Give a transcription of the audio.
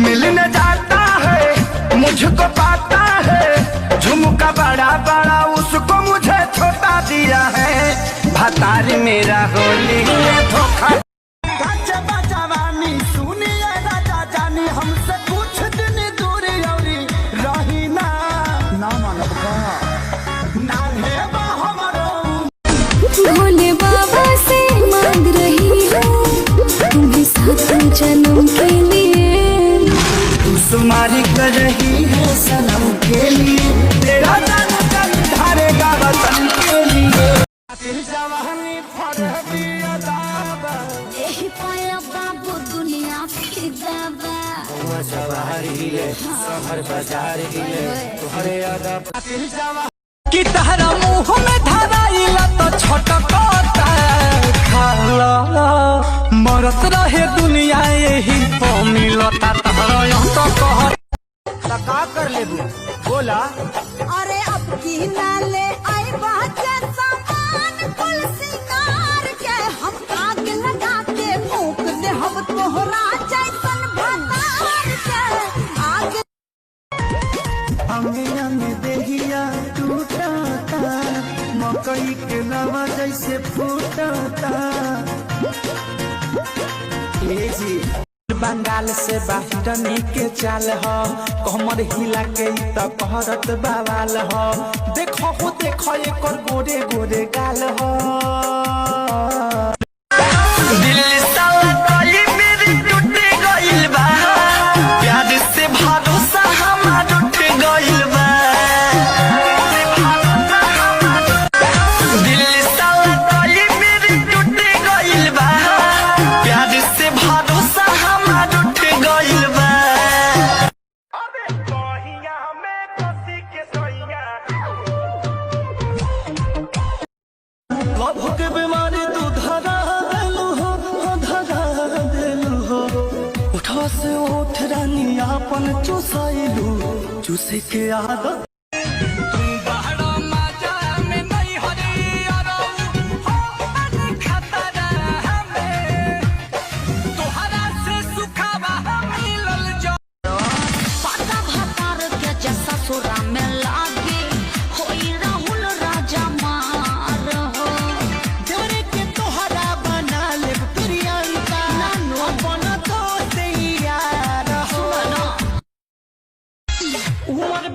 मिलने जाता है मुझको पाता है, झुमका बड़ा बड़ा उसको मुझे छोटा दिया है, भतारी मेरा होली में धोखा। सुनिए राजा जानी हमसे कुछ दिन दूरी औरी रही ना भोले बाबा से मांग रही हूँ तुम्हें साथ जन्म के लिए, तू सुमारी कर रही है सनम के लिए, तेरा जन्म धारेगा वतन के लिए। जवानी यही पाया बाबू दुनिया फिदा बा, शहर बाजार तुहरे कि तहरा मुँह में धराइला तो छटकता खाला, मरत रहे दुनिया यही तो मिलता तहरा यहाँ तो कहता का कर ले बोला। अरे अब की नाले आई बाजे सामान कुल सिंगार के, हम आग लगा के फूंक दे हम तोहरा जैसन भतार के आग। अंगे अंगे देहिया टूटता, मकई के नवा जैसे फूटता। बंगाल से बाहरनी के चाल हो, कमर हिला के तो कहरत बवाल हो, देखो एकर गोरे गोरे गाल हो। दिल साला कोई मेरी टूट गइल बा, प्यार से भरोसा हमार उठ गइल बा। दिल साला कोई मेरी टूट गइल बा, प्यार से भरोसा के बीमारी तू धरा देलू हो, धरा देलू हो। उठा से उठ रानी आपन चुसाइलू, चुसे के आदत उमर